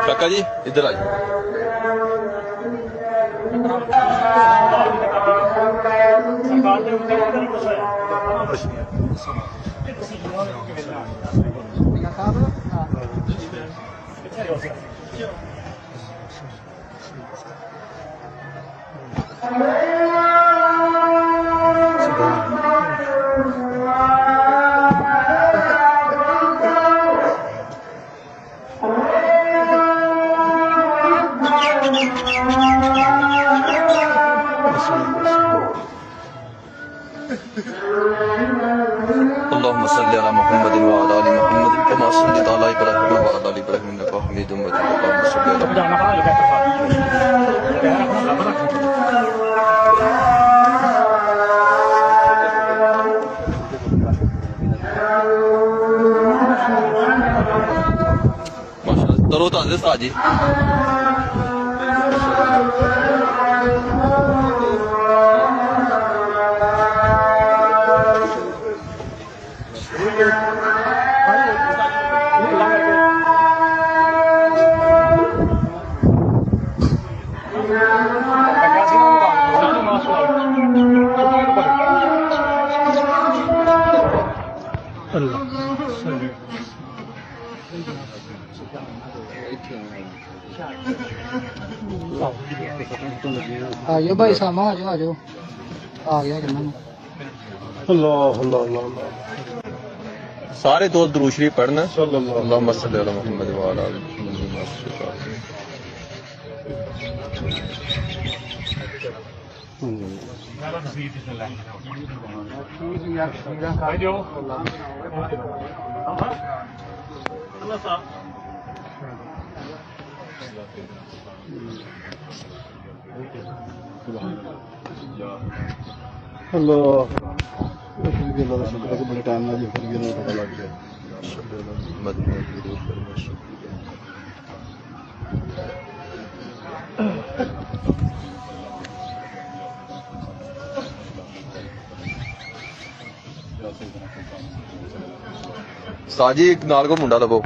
काका जी इधर आ जाओ। اللهم صل على محمد وعلى ال محمد كما صليت على ابراهيم وعلى ال ابراهيم انك حميد مجيد اللهم صل على माशाल्लाह तरोताज़ा साजी आ जाओ भाई साहब आ जाओ आ गया किन्ना अल्लाह अल्लाह अल्लाह सारे दोस्त दुरूद शरीफ पढ़ना। अल्लाहुम्मा सल्ली अला मुहम्मद व अला आलि अल्लाह शुक्र है बड़े टाइम में पता लग गया। साजी नाल को मुंडा लवो।